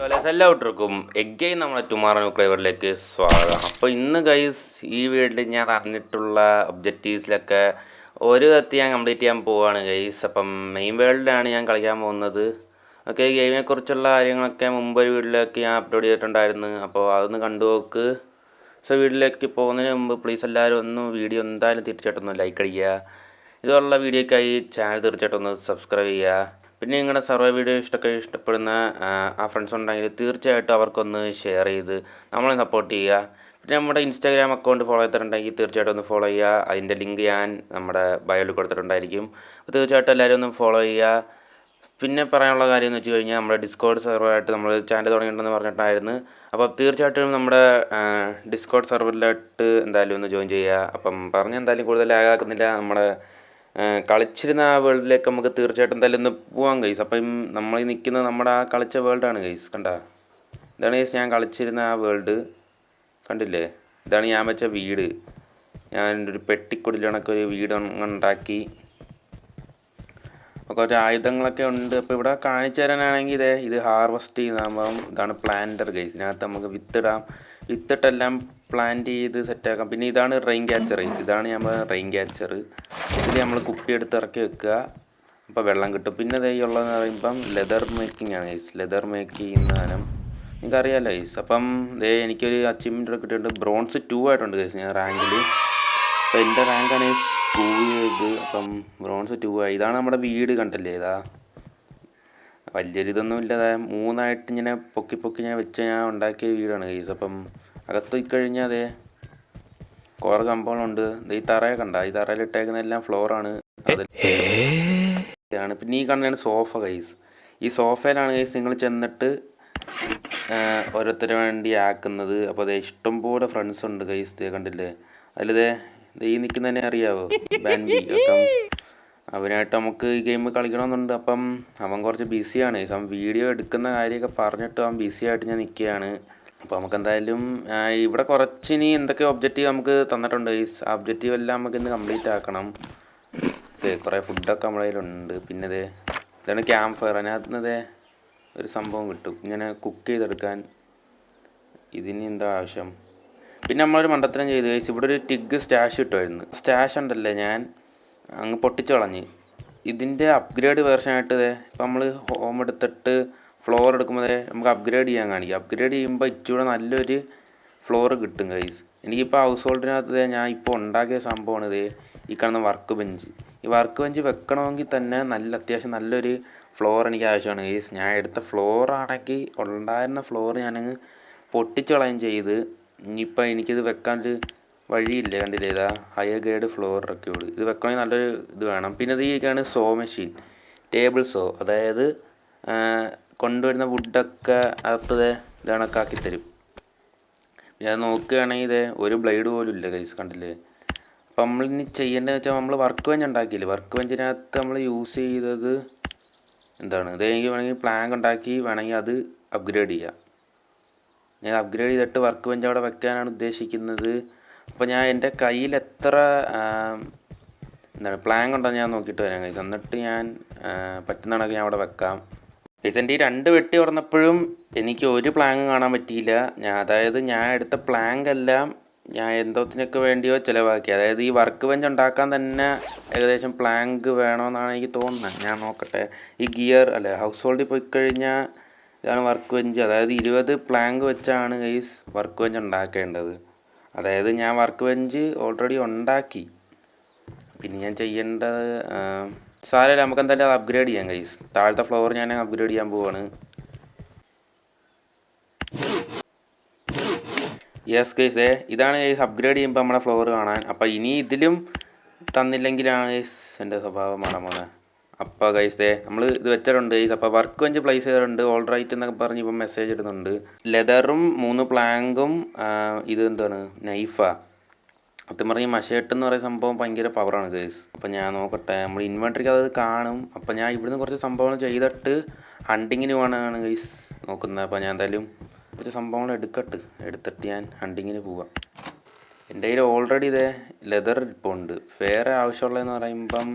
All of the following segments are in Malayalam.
എല്ലാവർക്കും എഗെയിൻ നമ്മുടെ ടുമാറോ ന്യൂക്ലിയറിലേക്ക് സ്വാഗതം. അപ്പോൾ ഇന്ന് ഗൈസ് ഈ വീട്ടിൽ ഞാൻ അറിഞ്ഞിട്ടുള്ള ഒബ്ജക്റ്റീവ്സിലൊക്കെ ഒരു കത്തി ഞാൻ കംപ്ലീറ്റ് ചെയ്യാൻ പോവുകയാണ് ഗൈസ്. അപ്പം മെയിൻ വേൾഡിലാണ് ഞാൻ കളിക്കാൻ പോകുന്നത്. ഓക്കെ, ഗെയിമിനെക്കുറിച്ചുള്ള കാര്യങ്ങളൊക്കെ മുമ്പൊരു വീഡിയോയിലേക്ക് ഞാൻ അപ്ലോഡ് ചെയ്തിട്ടുണ്ടായിരുന്നു. അപ്പോൾ അതൊന്ന് കണ്ടു നോക്ക്. സോ വീഡിയോയിലേക്ക് പോകുന്നതിന് മുമ്പ് പ്ലീസ് എല്ലാവരും ഒന്ന് വീഡിയോ എന്തായാലും തീർച്ചയായിട്ടും ഒന്ന് ലൈക്ക് അടിക്കുക. ഇതുപോലുള്ള വീഡിയോയ്ക്കായി ചാനൽ തീർച്ചയായിട്ടും ഒന്ന് സബ്സ്ക്രൈബ് ചെയ്യുക. പിന്നെ നിങ്ങളുടെ സർവേ വീഡിയോ ഇഷ്ടപ്പെടുന്ന ആ ഫ്രണ്ട്സ് ഉണ്ടെങ്കിൽ തീർച്ചയായിട്ടും അവർക്കൊന്ന് ഷെയർ ചെയ്ത് നമ്മളെ സപ്പോർട്ട് ചെയ്യുക. പിന്നെ നമ്മുടെ ഇൻസ്റ്റാഗ്രാം അക്കൗണ്ട് ഫോളോ ചെയ്തിട്ടുണ്ടെങ്കിൽ തീർച്ചയായിട്ടും ഒന്ന് ഫോളോ ചെയ്യുക. അതിൻ്റെ ലിങ്ക് ഞാൻ നമ്മുടെ ബയോയിൽ കൊടുത്തിട്ടുണ്ടായിരിക്കും. അപ്പോൾ തീർച്ചയായിട്ടും എല്ലാവരും ഒന്ന് ഫോളോ ചെയ്യുക. പിന്നെ പറയാനുള്ള കാര്യം എന്ന് വെച്ച് കഴിഞ്ഞാൽ നമ്മുടെ ഡിസ്കോഡ് സെർവറായിട്ട് നമ്മൾ ചാനൽ തുടങ്ങിയിട്ടുണ്ടെന്ന് പറഞ്ഞിട്ടുണ്ടായിരുന്നു. അപ്പോൾ തീർച്ചയായിട്ടും നമ്മുടെ ഡിസ്കോഡ് സെർവറിലായിട്ട് എന്തായാലും ഒന്ന് ജോയിൻ ചെയ്യുക. അപ്പം എന്തായാലും കൂടുതൽ ലാഗാക്കുന്നില്ല. നമ്മുടെ കളിച്ചിരുന്ന ആ വേൾഡിലേക്ക് നമുക്ക് തീർച്ചയായിട്ടും എന്തായാലും ഒന്ന് പോവാം ഗൈസ്. അപ്പം നമ്മൾ ഈ നിൽക്കുന്നത് നമ്മുടെ ആ കളിച്ച വേൾഡാണ് ഗൈസ്. കണ്ട, ഇതാണ് ഗൈസ് ഞാൻ കളിച്ചിരുന്ന ആ വേൾഡ്. കണ്ടില്ലേ, ഇതാണ് ഞാൻ വെച്ച വീട്. ഞാൻ ഒരു പെട്ടിക്കുടിലണക്ക് ഒരു വീട് ഉണ്ടാക്കി. കുറച്ച് ആയുധങ്ങളൊക്കെ ഉണ്ട്. അപ്പോൾ ഇവിടെ കാണിച്ചു തരാനാണെങ്കിൽ ഇത് ഹാർവെസ്റ്റ് ചെയ്യുന്നതാകുമ്പം ഇതാണ് പ്ലാന്റർ ഗൈസ്. ഇതിനകത്ത് നമുക്ക് വിത്തിട്ടെല്ലാം പ്ലാന്റ് ചെയ്ത് സെറ്റാക്കാം. പിന്നെ ഇതാണ് റെയിൻ ക്യാച്ചർ ഗൈസ്. ഇതാണ് നമ്മൾ റെയിൻ ക്യാച്ചർ. ഇത് നമ്മൾ കുപ്പി എടുത്ത് ഇറക്കി വെക്കുക, അപ്പോൾ വെള്ളം കിട്ടും. പിന്നെ ഉള്ളതെന്ന് പറയുമ്പം ലെതർ മേക്കിംഗ് ആണ് ഗൈസ്. ലെതർ മേക്ക് ചെയ്യുന്ന സാധനം നിങ്ങൾക്കറിയാമല്ലോ ഗൈസ്. അപ്പം എനിക്കൊരു അച്ചീവ്മെൻറ്റ് കിട്ടിയിട്ടുണ്ട്. ബ്രോൺസ് 2 ആയിട്ടുണ്ട് ഗൈസ് ഞാൻ റാങ്കിൽ. അപ്പോൾ എൻ്റെ റാങ്കാണ് 2 ഇത്. അപ്പം ബ്രോൺസ് 2 ആയി. ഇതാണ് നമ്മുടെ വീട്. കണ്ടല്ലേ, ഇതാ വലിയൊരിതൊന്നും ഇല്ലാതെ 3 ഇങ്ങനെ പൊക്കി ഇങ്ങനെ വെച്ച് ഞാൻ ഉണ്ടാക്കിയ വീടാണ് ഗൈസ്. അപ്പം അകത്ത് കഴിഞ്ഞാൽ കുറേ സംഭവങ്ങളുണ്ട്. ഈ തറയെ കണ്ട, ഈ തറയിൽ ഇട്ടേക്കുന്നതെല്ലാം ഫ്ലോറാണ്. അതാണ്. പിന്നെ ഈ കാണുന്നതാണ് സോഫ ഗൈസ്. ഈ സോഫയിലാണ് ഗൈസ് നിങ്ങൾ ചെന്നിട്ട് ഓരോരുത്തരെ വേണ്ടി ആക്കുന്നത്. അപ്പോൾ ഇഷ്ടംപോലെ ഫ്രണ്ട്സ് ഉണ്ട് ഗൈസ്. കണ്ടില്ലേ, അതിലിതേ ഈ നിൽക്കുന്നതന്നെ അറിയാവോ, ബാൻബി. അപ്പം അവനായിട്ട് നമുക്ക് ഈ ഗെയിം കളിക്കണമെന്നുണ്ട്. അപ്പം അവൻ കുറച്ച് ബിസിയാണ് ഗൈസ്. അവൻ വീഡിയോ എടുക്കുന്ന കാര്യമൊക്കെ പറഞ്ഞിട്ട് അവൻ ബിസിയായിട്ട് ഞാൻ നിൽക്കുകയാണ്. അപ്പോൾ നമുക്ക് എന്തായാലും ഇവിടെ കുറച്ചിനി എന്തൊക്കെ ഒബ്ജക്റ്റീവ് നമുക്ക് തന്നിട്ടുണ്ട് ഗൈസ്. ആ ഒബ്ജക്റ്റീവ് എല്ലാം നമുക്ക് ഇന്ന് കംപ്ലീറ്റ് ആക്കണം. കുറേ ഫുഡൊക്കെ നമ്മുടെ കയ്യിലുണ്ട്. പിന്നെ ഇതാണ് ക്യാമ്പ് ഫയർ. അതിനകത്ത് ഒരു സംഭവം കിട്ടും ഇങ്ങനെ കുക്ക് ചെയ്തെടുക്കാൻ. ഇതിന് എന്താ ആവശ്യം? പിന്നെ നമ്മളൊരു മണ്ടത്തരം ചെയ്ത് ഗൈസ്. ഇവിടെ ഒരു ടിഗ് സ്റ്റാഷ് കിട്ടുമായിരുന്നു. സ്റ്റാഷ് ഉണ്ടല്ലേ, ഞാൻ അങ്ങ് പൊട്ടിച്ച് കളഞ്ഞ്. ഇതിൻ്റെ അപ്ഗ്രേഡ് വേർഷനായിട്ട് ഇപ്പം നമ്മൾ ഹോം എടുത്തിട്ട് ഫ്ലോർ എടുക്കുമ്പോൾ നമുക്ക് അപ്ഗ്രേഡ് ചെയ്യാൻ കാണിക്കും. അപ്ഗ്രേഡ് ചെയ്യുമ്പോൾ ഇച്ചിരി നല്ലൊരു ഫ്ലോർ കിട്ടും ഗൈസ്. എനിക്കിപ്പോൾ ഹൗസ് ഹോൾഡിനകത്ത് ഞാൻ ഇപ്പോൾ ഉണ്ടാക്കിയ സംഭവമാണ് ഈ കാണുന്ന വർക്ക് ബെഞ്ച്. ഈ വർക്ക് ബെഞ്ച് വെക്കണമെങ്കിൽ തന്നെ അത്യാവശ്യം നല്ലൊരു ഫ്ലോർ എനിക്ക് ആവശ്യമാണ് ഗൈസ്. ഞാൻ എടുത്ത ഫ്ലോറാണെങ്കിൽ ഉണ്ടായിരുന്ന ഫ്ലോർ ഞാനങ്ങ് പൊട്ടിച്ച് കളയും ചെയ്ത്. ഇനിയിപ്പോൾ എനിക്കിത് വെക്കാനൊരു വഴിയില്ല. കണ്ടില്ലേ, ഇതാ ഹയർ ഗ്രേഡ് ഫ്ലോർ റെക്കോർഡ്. ഇത് വെക്കണമെങ്കിൽ നല്ലൊരു ഇത് വേണം. പിന്നെ ഇതൊക്കെയാണ് സോ മെഷീൻ, ടേബിൾ സോ. അതായത് കൊണ്ടുവരുന്ന വുഡൊക്കെ അകത്തത് ഇതണക്കാക്കി തരും. പിന്നെ അത് നോക്കുകയാണെങ്കിൽ ഒരു ബ്ലേഡ് പോലും ഇല്ല ഗൈസ്. കണ്ടില്ലേ. അപ്പം നമ്മളിനി ചെയ്യേണ്ടതെന്ന് വെച്ചാൽ നമ്മൾ വർക്ക് ബെഞ്ച് ഉണ്ടാക്കിയില്ലേ, വർക്ക് ബെഞ്ചിനകത്ത് നമ്മൾ യൂസ് ചെയ്തത് എന്താണ്, എനിക്ക് വേണമെങ്കിൽ പ്ലാങ്ക് ഉണ്ടാക്കി വേണമെങ്കിൽ അത് അപ്ഗ്രേഡ് ചെയ്യാം. ഞാൻ അപ്ഗ്രേഡ് ചെയ്തിട്ട് വർക്ക് ബെഞ്ച് അവിടെ വെക്കാനാണ് ഉദ്ദേശിക്കുന്നത്. അപ്പോൾ ഞാൻ എൻ്റെ കയ്യിൽ എത്ര പ്ലാങ്ക് ഉണ്ടോ ഞാൻ നോക്കിയിട്ട് വരാം ഗൈസ്. എന്നിട്ട് ഞാൻ പറ്റുന്നതാണെങ്കിൽ ഞാൻ അവിടെ വെക്കാം ഗൈസ്. എൻ്റെ ഈ 2 വെട്ടി തുറന്നപ്പോഴും എനിക്ക് ഒരു പ്ലാങ്ക് കാണാൻ പറ്റിയില്ല. അതായത് ഞാൻ എടുത്ത പ്ലാങ്ക് എല്ലാം ഞാൻ എന്തോത്തിനൊക്കെ വേണ്ടിയോ ചിലവാക്കി. അതായത് ഈ വർക്ക് ബെഞ്ച് ഉണ്ടാക്കാൻ തന്നെ ഏകദേശം പ്ലാങ്ക് വേണമെന്നാണ് എനിക്ക് തോന്നുന്നത്. ഞാൻ നോക്കട്ടെ. ഈ ഗിയർ അല്ലേ, ഹൗസ് ഹോൾഡിൽ പോയി കഴിഞ്ഞാൽ ഇതാണ് വർക്ക് ബെഞ്ച്. അതായത് 20 പ്ലാങ്ക് വെച്ചാണ് ഗൈസ് വർക്ക് ബെഞ്ച് ഉണ്ടാക്കേണ്ടത്. അതായത് ഞാൻ വർക്ക് ബെഞ്ച് ഓൾറെഡി ഉണ്ടാക്കി. പിന്നെ ഞാൻ ചെയ്യേണ്ടത് സാരമില്ല, നമുക്ക് എന്തായാലും അത് അപ്ഗ്രേഡ് ചെയ്യാം ഗൈസ്. താഴത്തെ ഫ്ലോർ ഞാൻ അപ്ഗ്രേഡ് ചെയ്യാൻ പോവാണ്. യെസ് ഗൈസ്, ഇതാണ് ഗൈസ് അപ്ഗ്രേഡ് ചെയ്യുമ്പോൾ നമ്മുടെ ഫ്ലോർ കാണാൻ. അപ്പോൾ ഇനി ഇതിലും തന്നില്ലെങ്കിലാണ് ഗൈസ് എൻ്റെ സ്വഭാവം മാറാൻ പോകുന്നത്. അപ്പോൾ ഗൈസ് നമ്മൾ ഇത് വെച്ചിട്ടുണ്ട് ഗൈസ്. അപ്പോൾ വർക്ക് ബെഞ്ച് പ്ലേസ് ചെയ്തിട്ടുണ്ട്. ഓൾ റൈറ്റ് എന്നൊക്കെ പറഞ്ഞ് ഇപ്പം മെസ്സേജ് ഇടുന്നുണ്ട്. ലെതറും 3 പ്ലാങ്കും ഇത് എന്താണ്, നൈഫാ. സത്യം പറഞ്ഞാൽ മഷേട്ടെന്ന് പറയുന്ന സംഭവം ഭയങ്കര പവറാണ് ഗൈസ്. അപ്പോൾ ഞാൻ നോക്കട്ടെ, നമ്മൾ ഇൻവെൻട്രിക്ക് അത് കാണും. അപ്പോൾ ഞാൻ ഇവിടുന്ന് കുറച്ച് സംഭവങ്ങൾ ചെയ്തിട്ട് ഹണ്ടിങ്ങിന് വേണമെന്നാണ് ഗൈസ് നോക്കുന്നത്. അപ്പോൾ ഞാൻ എന്തായാലും കുറച്ച് സംഭവങ്ങൾ എടുത്തിട്ട് ഞാൻ ഹണ്ടിങ്ങിന് പോവാം. എൻ്റെ കയ്യിൽ ഓൾറെഡി ലെതർ ഇപ്പോൾ ഉണ്ട്. വേറെ ആവശ്യമുള്ളതെന്ന് പറയുമ്പം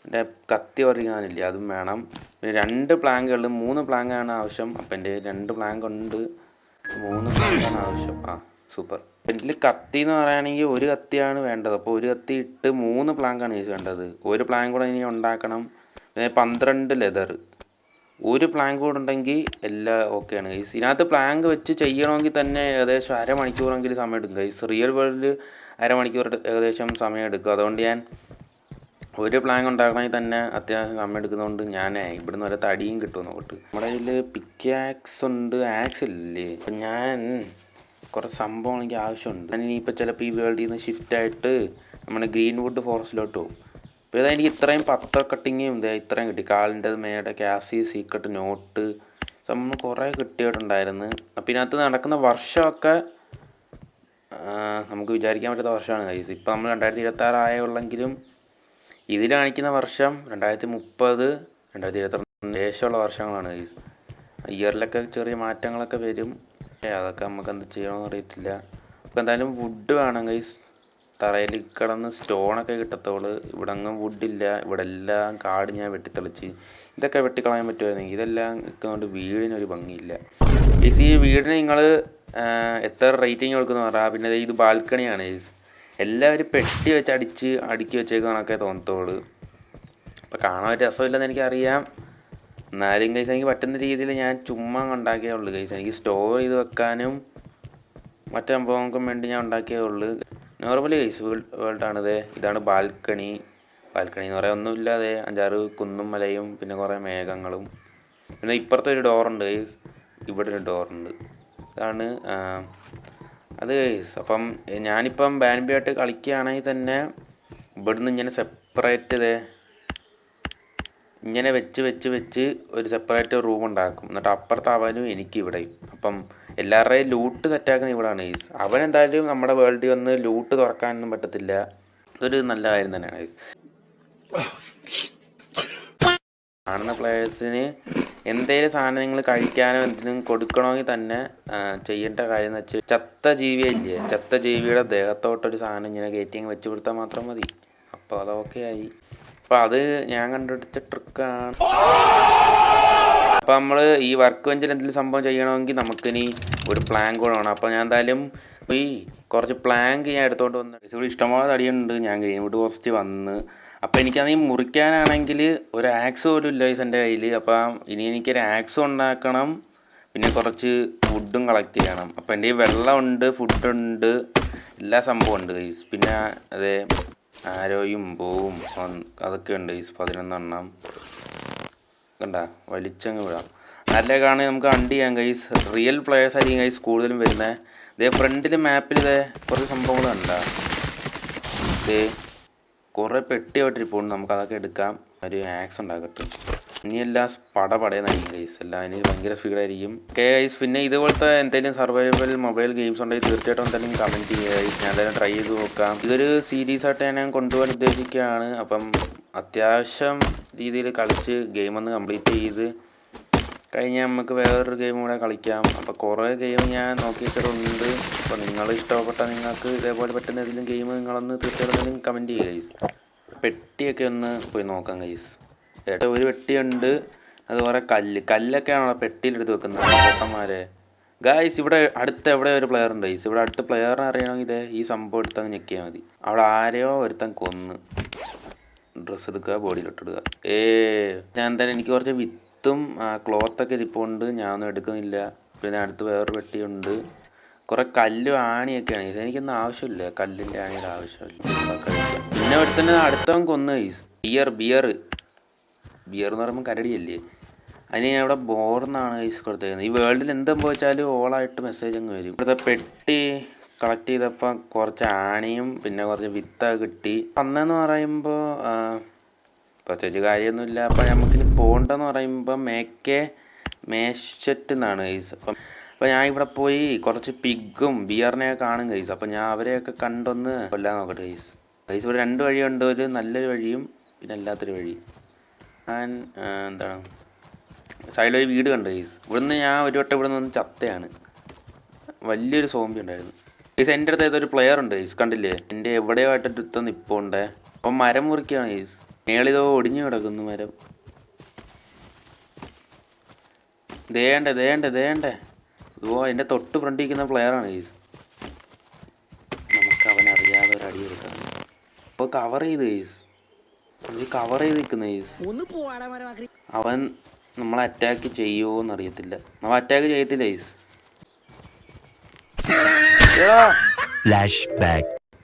എൻ്റെ കത്തി പറിക്കാനില്ലേ അതും വേണം. പിന്നെ 2 പ്ലാങ്കുകൾ 3 പ്ലാങ്കാണ് ആവശ്യം. അപ്പം എൻ്റെ 2 പ്ലാങ്ക് ഉണ്ട്, 3 പ്ലാങ്കാണ് ആവശ്യം. സൂപ്പർ. എൻ്റെ കത്തി എന്ന് പറയുകയാണെങ്കിൽ ഒരു കത്തിയാണ് വേണ്ടത്. അപ്പോൾ ഒരു കത്തി ഇട്ട് 3 പ്ലാങ്കാണ് വേണ്ടത്. ഒരു പ്ലാങ്ക് കൂടെ ഇനി ഉണ്ടാക്കണം. പിന്നെ 12 ലെതർ, ഒരു പ്ലാങ്ക് കൂടെ ഉണ്ടെങ്കിൽ എല്ലാം ഓക്കെയാണ് ഗൈസ്. ഇതിനകത്ത് പ്ലാങ്ക് വെച്ച് ചെയ്യണമെങ്കിൽ തന്നെ ഏകദേശം അരമണിക്കൂറെങ്കിലും സമയം എടുക്കും ഗൈസ്. റിയൽ വേൾഡിൽ അരമണിക്കൂർ ഏകദേശം സമയം എടുക്കും. അതുകൊണ്ട് ഞാൻ ഒരു പ്ലാങ്ക് ഉണ്ടാക്കണമെങ്കിൽ തന്നെ അത്യാവശ്യം സമയം എടുക്കുന്നതുകൊണ്ട് ഞാൻ ഇവിടുന്ന് വരെ തടിയും കിട്ടും നോട്ട്. നമ്മുടെ കയ്യിൽ പിക്കാക്സ് ഉണ്ട്, ആക്സ് ഇല്ലേ. അപ്പം ഞാൻ കുറച്ച് സംഭവം എനിക്ക് ആവശ്യമുണ്ട്. ഞാൻ ഇനിയിപ്പോൾ ചിലപ്പോൾ ഈ വേൾഡിൽ നിന്ന് ഷിഫ്റ്റായിട്ട് നമ്മുടെ ഗ്രീൻവുഡ് ഫോറസ്റ്റിലോട്ട് പോകും. അപ്പോൾ ഇതാ എനിക്ക് ഇത്രയും 10 കട്ടിങ്ങും ഇത്രയും കിട്ടി. കാലിൻ്റെ മേടെ കാസി സീക്രട്ട് നോട്ട് നമ്മൾ കുറേ കിട്ടിയിട്ടുണ്ടായിരുന്നു. അപ്പോൾ ഇതിനകത്ത് നടക്കുന്ന വർഷമൊക്കെ നമുക്ക് വിചാരിക്കാൻ പറ്റാത്ത വർഷമാണ് കൈസ്. ഇപ്പോൾ നമ്മൾ 2026 ആയുള്ളെങ്കിലും ഇതിൽ കാണിക്കുന്ന വർഷം 2030 2022 ശേഷമുള്ള വർഷങ്ങളാണ് കൈസ്. ഇയറിലൊക്കെ ചെറിയ മാറ്റങ്ങളൊക്കെ വരും. അതൊക്കെ നമുക്ക് എന്ത് ചെയ്യണമെന്ന് അറിയത്തില്ല. അപ്പോൾ എന്തായാലും വുഡ് വേണം കൈസ്. തറയിൽ കിടന്ന് സ്റ്റോണൊക്കെ കിട്ടത്തുള്ളൂ. ഇവിടെ അങ്ങും വുഡില്ല. ഇവിടെ എല്ലാം കാട് ഞാൻ വെട്ടിത്തെളിച്ച്. ഇതൊക്കെ വെട്ടിക്കളയാൻ പറ്റുമായിരുന്നെങ്കിൽ. ഇതെല്ലാം നിൽക്കുന്നതുകൊണ്ട് വീടിനൊരു ഭംഗിയില്ല. ഈ വീടിന് നിങ്ങൾ എത്ര റേറ്റിംഗ് കൊടുക്കുന്നു പറയാം. പിന്നെ ഇത് ബാൽക്കണിയാണ്. എല്ലാവരും പെട്ടി വെച്ച് അടുക്കി വെച്ചേക്കുന്നതൊക്കെ തോന്നത്തുള്ളൂ. അപ്പോൾ കാണാൻ ഒരു രസമില്ലെന്ന് എനിക്കറിയാം. എന്നാലും കൈസ് എനിക്ക് പറ്റുന്ന രീതിയിൽ ഞാൻ ചുമ്മാ ഉണ്ടാക്കിയേ ഉള്ളൂ കൈസ്. എനിക്ക് സ്റ്റോർ ചെയ്ത് വെക്കാനും മറ്റു സംഭവങ്ങൾക്കും വേണ്ടി ഞാൻ ഉണ്ടാക്കിയേ ഉള്ളൂ. നോർമലി ഗൈസ് വേൾഡാണിത്. ഇതാണ് ബാൽക്കണി. ബാൽക്കണി എന്ന് പറയാൻ ഒന്നുമില്ലാതെ 5-6 കുന്നും മലയും പിന്നെ കുറേ മേഘങ്ങളും. പിന്നെ ഇപ്പുറത്തെ ഒരു ഡോറുണ്ട് ഗൈസ്, ഇവിടെ ഒരു ഡോറുണ്ട്. ഇതാണ് അത് ഗൈസ്. അപ്പം ഞാനിപ്പം ബാൻബിയായിട്ട് കളിക്കുകയാണെങ്കിൽ തന്നെ ഇവിടുന്ന് ഇങ്ങനെ സെപ്പറേറ്റ് ഇങ്ങനെ വെച്ച് ഒരു സെപ്പറേറ്റ് റൂം ഉണ്ടാക്കും. എന്നിട്ട് അപ്പുറത്ത് അവനും എനിക്ക് ഇവിടെയും. അപ്പം എല്ലാവരുടെയും ലൂട്ട് സെറ്റാക്കുന്ന ഇവിടെയാണ് ഗൈസ്. അവനെന്തായാലും നമ്മുടെ വേൾഡിൽ വന്ന് ലൂട്ട് തുറക്കാനൊന്നും പറ്റത്തില്ല. ഇതൊരു നല്ല കാര്യം തന്നെയാണ് ഗൈസ്. കാണുന്ന പ്ലേയേഴ്സിന് എന്തെങ്കിലും സാധനങ്ങൾ കഴിക്കാനോ എന്തെങ്കിലും കൊടുക്കണമെങ്കിൽ തന്നെ ചെയ്യേണ്ട കാര്യം എന്ന് വെച്ചാൽ ചത്ത ജീവിയില്ലേ, ചത്ത ജീവിയുടെ ദേഹത്തോട്ടൊരു സാധനം ഇങ്ങനെ കയറ്റി വെച്ച് കൊടുത്താൽ മാത്രം മതി. അപ്പോൾ അതൊക്കെ ആയി. അപ്പോൾ അത് ഞാൻ കണ്ടുപിടിച്ച ട്രിക്കാണ്. അപ്പോൾ നമ്മൾ ഈ വർക്ക് ബെഞ്ചിൽ എന്തെങ്കിലും സംഭവം ചെയ്യണമെങ്കിൽ നമുക്കിനി ഒരു പ്ലാങ്ക് കൂടെ വേണം. അപ്പോൾ ഞാൻ എന്തായാലും ഈ കുറച്ച് പ്ലാങ്ക് ഞാൻ എടുത്തോണ്ട് വന്നു. ഇവിടെ ഇഷ്ടംപോലെ തടിയുണ്ട്. ഞാൻ ഗ്രീൻവുഡ് ഫോറസ്റ്റ് വന്ന് അപ്പോൾ എനിക്കാണെങ്കിൽ മുറിക്കാനാണെങ്കിൽ ഒരു ആക്സ് പോലും ഇല്ല ഗൈസ് എൻ്റെ കയ്യിൽ. അപ്പം ഇനി എനിക്കൊരു ആക്സും ഉണ്ടാക്കണം, പിന്നെ കുറച്ച് വുഡും കളക്ട് ചെയ്യണം. അപ്പോൾ എൻ്റെ വെള്ളമുണ്ട്, ഫുഡുണ്ട്, എല്ലാ സംഭവം ഉണ്ട് ഗൈസ്. പിന്നെ അതേ ആരോയും പോവും അതൊക്കെ ഉണ്ട് ഗൈസ്. 11 എണ്ണം കണ്ട വലിച്ചങ്ങ് വിടാം. നല്ല കാണുക നമുക്ക് അണ്ട് ചെയ്യാം ഗൈസ്. റിയൽ പ്ലെയേഴ്സ് ആയിരിക്കും ഗൈസ് കൂടുതലും വരുന്നത്. ഇതേ ഫ്രണ്ടിൽ മാപ്പിൽ കുറച്ച് സംഭവങ്ങൾ കണ്ട കുറേ പെട്ടിയായിട്ടിരിപ്പുണ്ട്. നമുക്കതൊക്കെ എടുക്കാം. ഒരു ആക്സ് ഉണ്ടാക്കട്ടെ. ഇനി എല്ലാം പടപടയെന്നായിരിക്കും ഗൈസ്. എല്ലാം ഇനി ഭയങ്കര സ്പീഡായിരിക്കും. Okay guys. പിന്നെ ഇതുപോലത്തെ എന്തെങ്കിലും സർവൈവൽ മൊബൈൽ ഗെയിംസ് ഉണ്ടെങ്കിൽ തീർച്ചയായിട്ടും എന്തെങ്കിലും കമൻറ്റ് ചെയ്യുക ഗൈസ്. ഞാൻ എന്തായാലും ട്രൈ ചെയ്ത് നോക്കാം. ഇതൊരു സീരീസായിട്ട് ഞാൻ കൊണ്ടുപോകാൻ ഉദ്ദേശിക്കുകയാണ്. അപ്പം അത്യാവശ്യം രീതിയിൽ കളിച്ച് ഗെയിമൊന്ന് കംപ്ലീറ്റ് ചെയ്ത് കഴിഞ്ഞാൽ നമുക്ക് വേറൊരു ഗെയിം കൂടെ കളിക്കാം. അപ്പോൾ കുറേ ഗെയിം ഞാൻ നോക്കിയിട്ടുണ്ട്. അപ്പോൾ നിങ്ങൾ ഇഷ്ടപ്പെട്ട നിങ്ങൾക്ക് ഇതേപോലെ പറ്റുന്ന ഏതെങ്കിലും ഗെയിം നിങ്ങളൊന്ന് തീർച്ചയായിട്ടും കമൻറ്റ് ചെയ്യുക ഗൈസ്. പെട്ടിയൊക്കെ ഒന്ന് പോയി നോക്കാം ഗൈസ്. ഒരു പെട്ടിയുണ്ട്, അതുപോലെ കല്ലൊക്കെയാണോ പെട്ടിയിലെടുത്ത് വെക്കുന്നത് ചേട്ടന്മാരെ. ഗൈസ് ഇവിടെ അടുത്ത് എവിടെ ഒരു പ്ലെയർ ഉണ്ട് ഗൈസ്. ഇവിടെ അടുത്ത പ്ലെയറിനെ അറിയണമെങ്കിൽ ഈ സംഭവം എടുത്തങ്ങ് ഞെക്കിയാൽ മതി. അവിടെ ആരെയോ ഒരുത്തൻ കൊന്ന് ഡ്രസ്സ് എടുക്കുക, ബോഡിയിലിട്ടിടുക. ഞാൻ എന്തായാലും എനിക്ക് കുറച്ച് വിത്തും ക്ലോത്തൊക്കെ ഇരിപ്പുണ്ട്. ഞാനൊന്നും എടുക്കുന്നില്ല. പിന്നെ അടുത്ത് വേറൊരു പെട്ടിയുണ്ട്. കുറേ കല്ലും ആണിയൊക്കെയാണ് ഗൈസ്. എനിക്കൊന്നും ആവശ്യമില്ല, കല്ലിൻ്റെ ആണിയുടെ ആവശ്യമില്ല. കഴിക്കാം. പിന്നെ ഒരുത്തന്നെ അടുത്തവൻ കൊന്ന് ഗൈസ്. ബിയർ എന്ന് പറയുമ്പോൾ കരടിയല്ലേ. അതിന് ഞാൻ ഇവിടെ ബോർന്നാണ് ഗൈസ് കൊടുത്തേക്കുന്നത്. ഈ വേൾഡിൽ എന്തെന്ന് വെച്ചാലും ഓളായിട്ട് മെസ്സേജ് അങ്ങ് വരും. ഇവിടുത്തെ പെട്ടി കളക്ട് ചെയ്തപ്പോൾ കുറച്ച് ആണിയും പിന്നെ കുറച്ച് വിത്തൊക്കെ കിട്ടി. അന്നെന്ന് പറയുമ്പോൾ പ്രത്യേകിച്ച് കാര്യമൊന്നുമില്ല. അപ്പം നമുക്കിനി പോകണ്ടെന്ന് പറയുമ്പോൾ മേശറ്റ് എന്നാണ് ഗൈസ്. അപ്പോൾ ഞാൻ ഇവിടെ പോയി കുറച്ച് പിഗും ബിയറിനെയൊക്കെ കാണും ഗൈസ്. അപ്പം ഞാൻ അവരെയൊക്കെ കണ്ടൊന്ന് കൊല്ലാൻ നോക്കട്ടെ ഗൈസ്. ഇവിടെ 2 വഴിയുണ്ട്. ഒരു നല്ലൊരു വഴിയും പിന്നെ അല്ലാത്തൊരു വഴി. ഞാൻ എന്താണ് സൈഡിലൊരു വീട് കണ്ടു ഗൈസ്. ഇവിടുന്ന് ഞാൻ ഒരു വട്ടം ഇവിടെ നിന്ന് ചത്തയാണ്. വലിയൊരു സോംബി ഉണ്ടായിരുന്നു ഗൈസ്. എൻ്റെ അടുത്ത് ഏതൊരു പ്ലെയർ ഉണ്ട് ഗൈസ്, കണ്ടില്ലേ? എൻ്റെ എവിടെയോ ആയിട്ടൊരുത്തം നിൽപ്പുണ്ടേ. അപ്പം മരം മുറിക്കുകയാണ് ഗൈസ്. മേളിതോ ഒടിഞ്ഞു കിടക്കുന്നു മരം. ദേണ്ടേ ഓ എൻ്റെ തൊട്ട് ഫ്രണ്ടിൽ നിൽക്കുന്ന പ്ലെയറാണ് ഗൈസ്. നമുക്ക് അവനറിയാതെ ഒരു അടി കൊടുക്കാം. അപ്പോൾ കവർ ചെയ്ത് ഗൈസ്, കവർ ചെയ്ത് നിൽക്കുന്ന ഗൈസ്. അവൻ നമ്മളെ അറ്റാക്ക് ചെയ്യുമോ എന്നറിയത്തില്ല. നമ്മൾ അറ്റാക്ക് ചെയ്യത്തില്ല ഗൈസ്.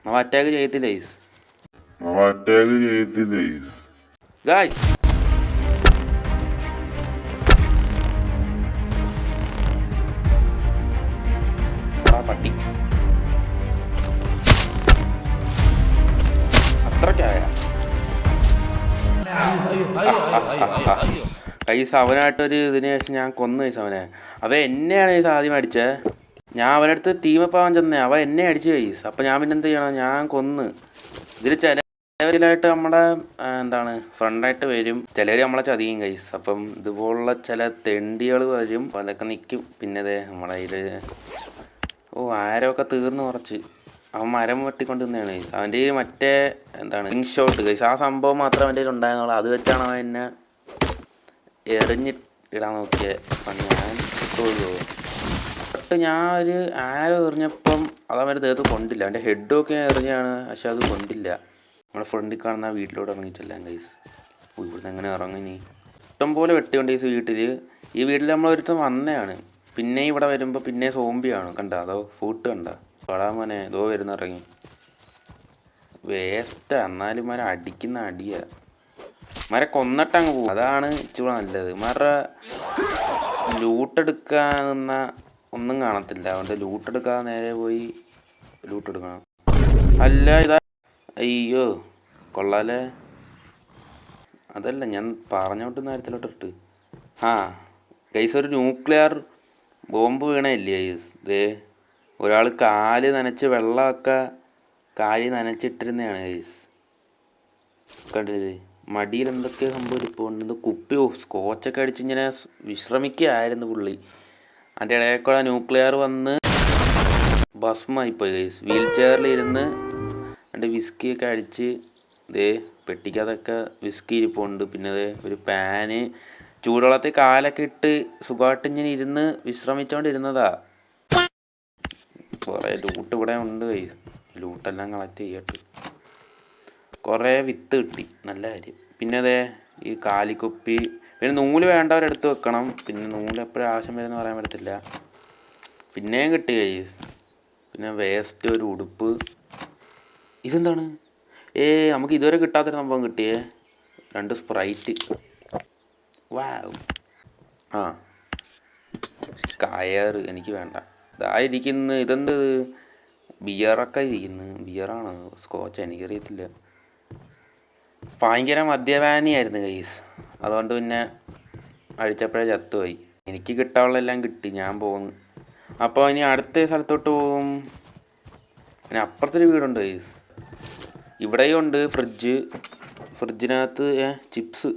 നമ്മൾ അറ്റാക്ക് ചെയ്യത്തില്ല ഗൈസ്. ഗൈസ് പട്ടി അത്രക്കായ കൈസ്. അവനായിട്ടൊരു ഇതിന് ശേഷം ഞാൻ കൊന്നു കൈസ് അവനെ. എന്നെയാണ് കൈസ് ആദ്യം അടിച്ചത്. ഞാൻ അവനടുത്ത് ടീമപ്പാവാൻ ചെന്നേ, എന്നെ അടിച്ചു കൈസ്. അപ്പം ഞാൻ പിന്നെ എന്ത് ചെയ്യണം, ഞാൻ കൊന്ന്. ഇതിൽ ചിലവരിലായിട്ട് നമ്മുടെ എന്താണ് ഫ്രണ്ടായിട്ട് വരും, ചിലവർ നമ്മളെ ചതിയും കൈസ്. അപ്പം ഇതുപോലുള്ള ചില തെണ്ടികൾ വരും, അതൊക്കെ നിൽക്കും. പിന്നെ നമ്മുടെ കയ്യിൽ ആരൊക്കെ തീർന്നു കുറച്ച്. അവൻ മരം വെട്ടിക്കൊണ്ട് നിന്നാണ് കൈസ്. അവൻ്റെ മറ്റേ എന്താണ് റിംഗ് ഷോട്ട് കൈസ്, ആ സംഭവം മാത്രം അവൻ്റെ കയ്യിൽ ഉണ്ടായിരുന്നുള്ളൂ. അത് വെച്ചാണ് അവൻ എന്നെ എറിഞ്ഞിടാൻ നോക്കിയത്. അപ്പം ഞാൻ ഞാൻ ഒരു ആരോ എറിഞ്ഞപ്പം അത് അവൻ്റെ ദേഹത്ത് കൊണ്ടില്ല. അവൻ്റെ ഹെഡൊക്കെ എറിഞ്ഞാണ്, പക്ഷെ അത് കൊണ്ടില്ല. നമ്മുടെ ഫ്രണ്ടിൽ കാണുന്ന വീട്ടിലോട്ട് ഇറങ്ങിയിട്ടില്ല ഗൈസ്. ഇവിടുന്ന് എങ്ങനെ ഇറങ്ങി? ഇഷ്ടംപോലെ വെട്ടിയുണ്ട് ഗൈസ് വീട്ടിൽ. ഈ വീട്ടിൽ നമ്മളൊരുത്തം വന്നതാണ്. പിന്നെ ഇവിടെ വരുമ്പോൾ പിന്നെ സോംബിയാണ്. കണ്ട അതോ ഫൂട്ട് കണ്ട പടാ മോനെ, ഇതോ വരുന്ന ഇറങ്ങി. വേസ്റ്റാ, എന്നാലും മരം അടിക്കുന്ന അടിയാ. മരം കൊന്നിട്ടങ്ങ് പോകും, അതാണ് ഇച്ചിരി നല്ലത്. ലൂട്ടെടുക്കാൻ നിന്ന ഒന്നും കാണത്തില്ല. അതുകൊണ്ട് ലൂട്ടെടുക്കാതെ നേരെ പോയി ലൂട്ടെടുക്കണം. അല്ല ഇതാ, അയ്യോ കൊള്ളാലേ. അതല്ല ഞാൻ പറഞ്ഞോട്ട് നേരത്തിലോട്ടിട്ട്. ഗൈസ് ഒരു ന്യൂക്ലിയർ ബോംബ് വീണയില്ലേ ഗൈസ്. ഒരാൾ കാല് നനച്ച് വെള്ളമൊക്കെ കാല് നനച്ചിട്ടിരുന്നതാണ് ഗൈസ്. കണ്ടില്ലേ മടിയിൽ എന്തൊക്കെ സംഭവം ഇപ്പോൾ ഉണ്ട്. കുപ്പി സ്കോച്ചൊക്കെ അടിച്ച് ഇങ്ങനെ വിശ്രമിക്കുകയായിരുന്നു പുള്ളി. അതിൻ്റെ ഇടയ്ക്കൂടെ ന്യൂക്ലിയർ വന്ന് ഭസ്മായിപ്പോയി ഗൈസ്. വീൽ ചെയറിലിരുന്ന് എൻ്റെ വിസ്കിയൊക്കെ അടിച്ച് പെട്ടിക്കകത്തൊക്കെ വിസ്കി ഇരിപ്പുണ്ട്. പിന്നെ ഒരു പാന്, ചൂടുവെള്ളത്തിൽ കാലൊക്കെ ഇട്ട് സുഖമായിട്ട് ഇങ്ങനെ ഇരുന്ന് വിശ്രമിച്ചുകൊണ്ടിരുന്നതാ. കുറേ ലൂട്ട് ഇവിടെ ഉണ്ട് ഗൈസ്. ലൂട്ടെല്ലാം കളക്ട് ചെയ്യട്ടെ. കുറേ വിത്ത് കിട്ടി, നല്ല കാര്യം. പിന്നെ ഈ കാലിക്കുപ്പി, പിന്നെ നൂല് വേണ്ടവരെടുത്ത് വെക്കണം. പിന്നെ നൂല് എപ്പോഴും ആവശ്യം വരുമെന്ന് പറയാൻ പറ്റത്തില്ല. പിന്നെയും കിട്ടി ഗൈസ്. പിന്നെ വേസ്റ്റ് ഒരു ഉടുപ്പ്. ഇതെന്താണ്? നമുക്ക് ഇതുവരെ കിട്ടാത്തൊരു സംഭവം കിട്ടിയേ, 2 സ്പ്രൈറ്റ്. വാവ്. കയറ് എനിക്ക് വേണ്ട. ഇതായിരിക്കുന്നു. ഇതെന്തത്? ബിയറൊക്കെ ഇരിക്കുന്നു. ബിയറാണോ സ്കോച്ച് എനിക്കറിയത്തില്ല. ഭയങ്കര മദ്യപാനിയായിരുന്നു ഗൈസ്. അതുകൊണ്ട് പിന്നെ അടിച്ചപ്പോഴേ ചത്തുപോയി. എനിക്ക് കിട്ടാനുള്ളതെല്ലാം കിട്ടി, ഞാൻ പോകുന്നു. അപ്പോൾ ഇനി അടുത്ത സ്ഥലത്തോട്ട് പോകും. പിന്നെ അപ്പുറത്തൊരു വീടുണ്ട് ഗൈസ്. ഇവിടെയും ഉണ്ട് ഫ്രിഡ്ജിനകത്ത് ചിപ്സ്.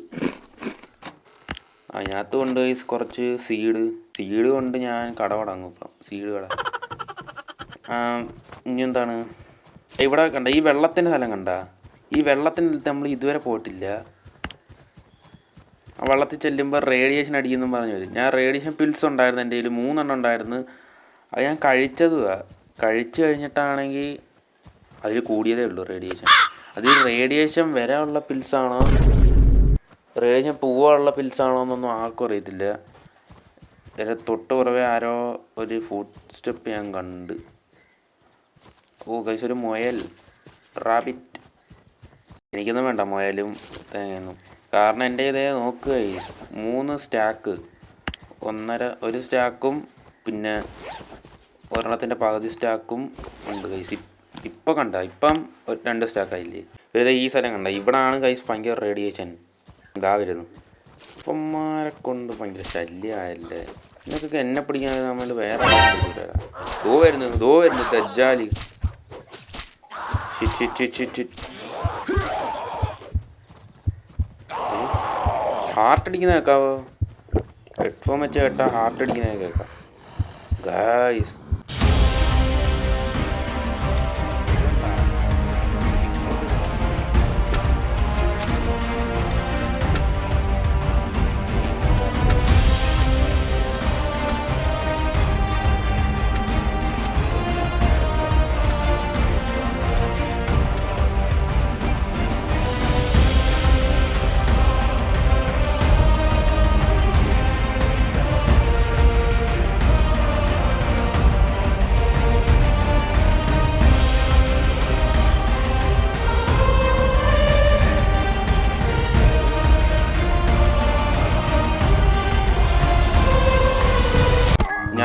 അതിനകത്ത് കൊണ്ട് ഗൈസ് കുറച്ച് സീഡ് കൊണ്ട് ഞാൻ കട തുടങ്ങും. ഇപ്പം സീഡ് കട. ഇനി എന്താണ് ഇവിടെ കണ്ട ഈ വെള്ളത്തിൻ്റെ സ്ഥലം കണ്ട? ഈ വെള്ളത്തിൻ്റെ അടുത്ത് നമ്മൾ ഇതുവരെ പോയിട്ടില്ല. ആ വെള്ളത്തിൽ ചെല്ലുമ്പോൾ റേഡിയേഷൻ അടിക്കുമെന്നും പറഞ്ഞു വരും. ഞാൻ റേഡിയേഷൻ പിൽസ് ഉണ്ടായിരുന്നു എൻ്റെ കയ്യിൽ, 3 എണ്ണം ഉണ്ടായിരുന്നു. അത് ഞാൻ കഴിച്ചു കഴിഞ്ഞിട്ടാണെങ്കിൽ അതിൽ കൂടിയതേ ഉള്ളൂ റേഡിയേഷൻ. അത് ഈ റേഡിയേഷൻ വരാനുള്ള പിൽസാണോ റേഡിയേഷൻ പോവാനുള്ള പിൽസാണോ എന്നൊന്നും ആർക്കും അറിയത്തില്ല. എൻ്റെ തൊട്ട് പുറമെ ആരോ ഒരു ഫുഡ് സ്റ്റെപ്പ് ഞാൻ കണ്ട്. ഗൈസ് ഒരു മുയൽ, റാബിറ്റ്. എനിക്കൊന്നും വേണ്ട മുയലും തേങ്ങയൊന്നും. കാരണം എൻ്റെ ഇതേ നോക്കുക 3 സ്റ്റാക്ക്, 1 സ്റ്റാക്കും പിന്നെ ഒരെണ്ണത്തിൻ്റെ പകുതി സ്റ്റാക്കും ഉണ്ട് ഗൈസ്. ഇപ്പം കണ്ട ഇപ്പം 2 സ്റ്റാക്കായില്ലേ. ഇവരത് ഈ സ്ഥലം കണ്ട, ഇവിടാണ് ഗൈസ് ഭയങ്കര റേഡിയേഷൻ. ഇതാ വരുന്നു. ഇപ്പന്മാരെ കൊണ്ട് ഭയങ്കര ശല്യമായല്ലേ. ഇതൊക്കെ എന്നെ പിടിക്കാൻ നമ്മൾ വേറെ ദോ വരുന്നു ദജ്ജാലി. ഹാർട്ട് അടിക്കുന്ന കേൾക്കാവോ? ഹെഡ്ഫോൺ വെച്ച് കേട്ടാൽ ഹാർട്ട് അടിക്കുന്ന കേൾക്കാം ഗായ്സ്.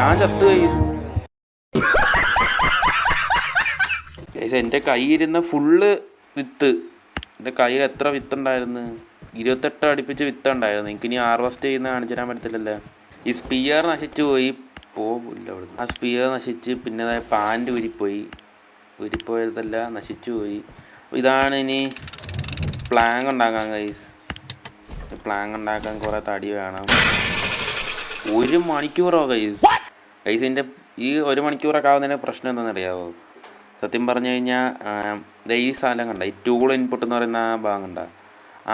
ഞാൻ ചത്ത് ഗൈസ്. എൻ്റെ കയ്യിലിരുന്ന ഫുള്ള് വിത്ത്, എൻ്റെ കയ്യിൽ എത്ര വിത്തുണ്ടായിരുന്നു? 28 അടുപ്പിച്ച് വിത്തുണ്ടായിരുന്നു. എനിക്കിനി ഹാർവെസ്റ്റ് ചെയ്യുന്ന കാണിച്ചു തരാൻ പറ്റത്തില്ലല്ലോ. ഈ സ്പിയർ നശിച്ചു പോയി, പോകില്ല അവിടുന്ന്. ആ സ്പിയർ നശിച്ച് പിന്നെ പാൻറ് ഉരിപ്പോയതല്ല, നശിച്ചു പോയി. ഇതാണ് ഇനി പ്ലാങ് ഉണ്ടാക്കാൻ ഗൈസ്. പ്ലാങ് ഉണ്ടാക്കാൻ കുറേ തടി വേണം. 1 മണിക്കൂറോ ഗൈസ്? ഗൈസിൻ്റെ ഈ 1 മണിക്കൂറൊക്കെ ആവുന്നതിൻ്റെ പ്രശ്നം എന്താണെന്നറിയാമോ? സത്യം പറഞ്ഞു കഴിഞ്ഞാൽ ഈ സ്ഥലം കണ്ട, ഈ ടൂൾ ഇൻപുട്ട് എന്ന് പറയുന്ന ആ ഭാഗം കണ്ട,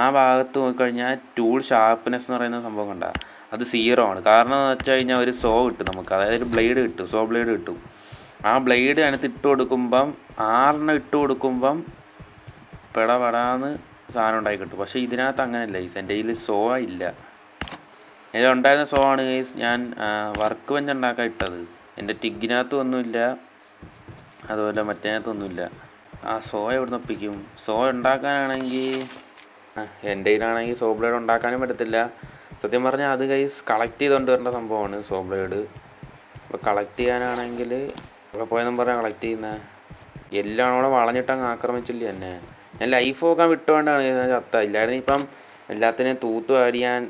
ആ ഭാഗത്ത് നോക്കിക്കഴിഞ്ഞാൽ ടൂൾ ഷാർപ്പ്നെസ് എന്ന് പറയുന്ന സംഭവം കണ്ട, അത് 0 ആണ്. കാരണം എന്ന് വെച്ച് കഴിഞ്ഞാൽ ഒരു സോ കിട്ടും നമുക്ക്, അതായത് ഒരു ബ്ലേഡ് കിട്ടും, സോ ബ്ലേഡ് കിട്ടും. ആ ബ്ലേഡ് അതിനകത്ത് ഇട്ട് കൊടുക്കുമ്പം 6 ഇട്ട് കൊടുക്കുമ്പം പെടാന്ന് സാധനം ഉണ്ടായി കിട്ടും. പക്ഷേ ഇതിനകത്ത് അങ്ങനെയല്ല ഗൈസ്. എൻ്റെ കയ്യിൽ സോ ഇല്ല. എൻ്റെ ഉണ്ടായിരുന്ന സോ ആണ് ഗൈസ് ഞാൻ വർക്ക് ബെഞ്ച് ഉണ്ടാക്കാൻ ഇട്ടത്. എൻ്റെ ടിഗിനകത്തും ഒന്നുമില്ല, അതുപോലെ മറ്റേനകത്തൊന്നുമില്ല. ആ സോ എവിടെ നിന്ന് ഒപ്പിക്കും? സോ ഉണ്ടാക്കാനാണെങ്കിൽ എൻ്റെ കയ്യിലാണെങ്കിൽ സോ ബ്ലേഡ് ഉണ്ടാക്കാനും പറ്റത്തില്ല. സത്യം പറഞ്ഞാൽ അത് ഗൈസ് കളക്ട് ചെയ്തുകൊണ്ട് വരേണ്ട സംഭവമാണ് സോ ബ്ലേഡ്. അപ്പോൾ കളക്ട് ചെയ്യാനാണെങ്കിൽ ഇവിടെ പോയെന്നും പറഞ്ഞാൽ കളക്ട് ചെയ്യുന്നത് എല്ലാം കൂടെ വളഞ്ഞിട്ടങ്ങ് ആക്രമിച്ചില്ല എന്നെ. ഞാൻ ലൈഫ് നോക്കാൻ വിട്ടുകൊണ്ടാണ് ഞാൻ ചത്ത. ഇല്ലായിരുന്നു ഇപ്പം എല്ലാത്തിനെയും തൂത്തു വാരിയാൻ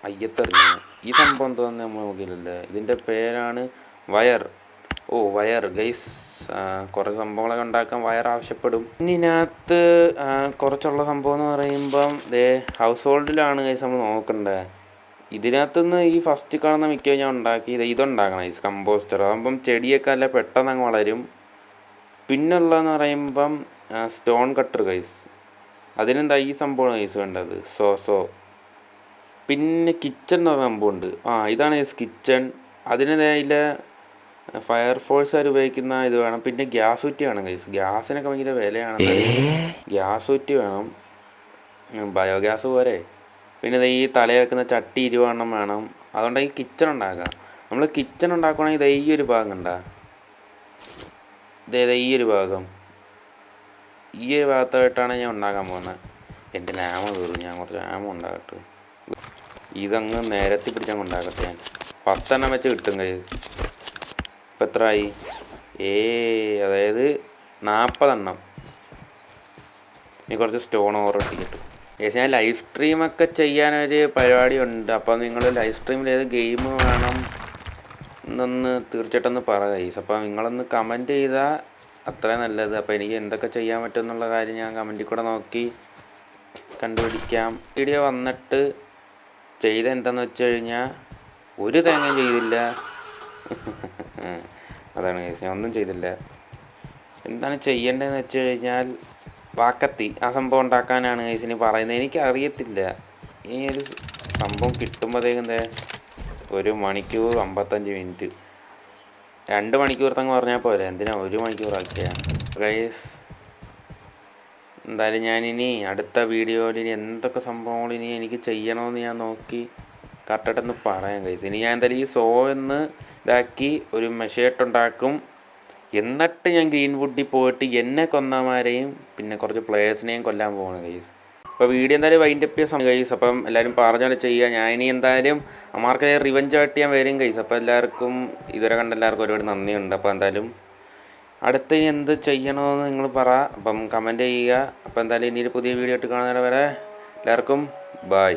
അയ്യത്തെറിഞ്ഞു. ഈ സംഭവം എന്തോന്ന് നമ്മൾ നോക്കിയില്ലല്ലേ. ഇതിൻ്റെ പേരാണ് വയർ. ഓ വയർ ഗൈസ്. കുറേ സംഭവങ്ങളൊക്കെ ഉണ്ടാക്കാൻ വയർ ആവശ്യപ്പെടും. ഇതിനകത്ത് കുറച്ചുള്ള സംഭവം എന്ന് പറയുമ്പം ഹൗസ് ഹോൾഡിലാണ് ഗൈസ് നമ്മൾ നോക്കണ്ടേ. ഇതിനകത്തുനിന്ന് ഈ ഫസ്റ്റ് കാണുന്ന മിക്ക ഞാൻ ഉണ്ടാക്കി ഇതുണ്ടാക്കണം ഗൈസ്, കമ്പോസ്റ്റർ. അതാകുമ്പം ചെടിയൊക്കെ അല്ല പെട്ടെന്ന് അങ്ങ് വളരും. പിന്നുള്ളതെന്ന് പറയുമ്പം സ്റ്റോൺ കട്ടർ ഗൈസ്. അതിനെന്താ ഈ സംഭവമാണ് ഗൈസ് വേണ്ടത്, സോ. പിന്നെ കിച്ചൺ എന്ന് പറഞ്ഞ സംഭവമുണ്ട്. ഇതാണ് ഗൈസ് കിച്ചൺ. അതിന് അതിലെ ഫയർഫോഴ്സുകാർ ഉപയോഗിക്കുന്ന ഇത് വേണം. പിന്നെ ഗ്യാസ് കുറ്റി വേണം ഗൈസ്. ഗ്യാസിനൊക്കെ ഭയങ്കര വിലയാണ്. ഗ്യാസ് കുറ്റി വേണം, ബയോഗ്യാസ് പോരെ. പിന്നെ ഈ തലവെക്കുന്ന ചട്ടി 20 വേണം. അതുകൊണ്ടാണ് ഈ കിച്ചൺ ഉണ്ടാക്കുക. നമ്മൾ കിച്ചൺ ഉണ്ടാക്കുകയാണെങ്കിൽ ഈ ഒരു ഭാഗം കണ്ടാ, ഈ ഒരു ഭാഗം, ഈ ഒരു ഭാഗത്തായിട്ടാണ് ഞാൻ ഉണ്ടാക്കാൻ പോകുന്നത്. എൻ്റെ ആമ കയറും, ഞാൻ കുറച്ച് ആമ ഉണ്ടാകട്ടെ. ഇതങ്ങ് നേരത്തി പിടിച്ചങ്ങ് ഉണ്ടാക്കട്ടെ. ഞാൻ 10 വെച്ച് കിട്ടും ഗൈസ്. ഇപ്പം എത്രയായി? അതായത് 40. ഇനി കുറച്ച് സ്റ്റോൺ ഓവറൊട്ടി കിട്ടും. ഏകദേശം ഞാൻ ലൈവ് സ്ട്രീമൊക്കെ ചെയ്യാനൊരു പരിപാടിയുണ്ട്. അപ്പോൾ നിങ്ങൾ ലൈവ് സ്ട്രീമിൽ ഏത് ഗെയിം വേണം എന്നൊന്ന് തീർച്ചയായിട്ടും പറ ഗൈസ്. അപ്പോൾ നിങ്ങളൊന്ന് കമൻറ്റ് ചെയ്താൽ അത്രയും നല്ലത്. അപ്പോൾ എനിക്ക് എന്തൊക്കെ ചെയ്യാൻ പറ്റും എന്നുള്ള കാര്യം ഞാൻ കമൻറ്റിൽ കൂടെ നോക്കി കണ്ടുപിടിക്കാം. വീഡിയോ വന്നിട്ട് ചെയ്ത എന്താണെന്ന് വെച്ച് കഴിഞ്ഞാൽ ഒരു തേങ്ങയും ചെയ്തില്ല. അതാണ് ഗൈസ്, ഞാൻ ഒന്നും ചെയ്തില്ല. എന്താണ് ചെയ്യേണ്ടതെന്ന് വെച്ച് കഴിഞ്ഞാൽ വാക്കത്തി ആ സംഭവം ഉണ്ടാക്കാനാണ് ഗൈസ് ഇനി പറയുന്നത്. എനിക്കറിയത്തില്ല. ഈ ഒരു സംഭവം കിട്ടുമ്പോഴത്തേക്കും 1 മണിക്കൂർ 55 മിനിറ്റ്. 2 മണിക്കൂർ തങ്ങ് പറഞ്ഞാൽ പോലെ, എന്തിനാ 1 മണിക്കൂറാക്കിയ ഗൈസ്. എന്തായാലും ഞാനിനി അടുത്ത വീഡിയോയിൽ ഇനി എന്തൊക്കെ സംഭവങ്ങൾ ഇനി എനിക്ക് ചെയ്യണമെന്ന് ഞാൻ നോക്കി കറക്റ്റായിട്ടൊന്ന് പറയാം ഗൈസ്. ഇനി ഞാൻ എന്തായാലും ഈ സോ എന്ന് ഇതാക്കി ഒരു മെഷേർട്ടുണ്ടാക്കും. എന്നിട്ട് ഞാൻ ഗ്രീൻ വുഡിൽ പോയിട്ട് എന്നെ കൊന്നമാരെയും പിന്നെ കുറച്ച് പ്ലേയേഴ്സിനെയും കൊല്ലാൻ പോകണം ഗൈസ്. അപ്പോൾ വീഡിയോ എന്തായാലും വൈൻഡ് അപ്പ് ചെയ്യാൻ ഗൈസ്. അപ്പം എല്ലാവരും പറഞ്ഞാൽ ചെയ്യുക. ഞാൻ ഇനി എന്തായാലും അമാർക്ക് റിവെഞ്ച് ആയിട്ട് ഞാൻ വരും ഗൈസ്. അപ്പോൾ എല്ലാവർക്കും ഇതുവരെ കണ്ട എല്ലാവർക്കും ഒരുപാട് നന്ദിയുണ്ട്. അപ്പോൾ എന്തായാലും അടുത്ത ഇനി എന്ത് ചെയ്യണമെന്ന് നിങ്ങൾ പറ, അപ്പം കമൻറ്റ് ചെയ്യുക. അപ്പോൾ എന്തായാലും ഇനി ഒരു പുതിയ വീഡിയോ ആയിട്ട് കാണുന്നവരെ എല്ലാവർക്കും ബൈ.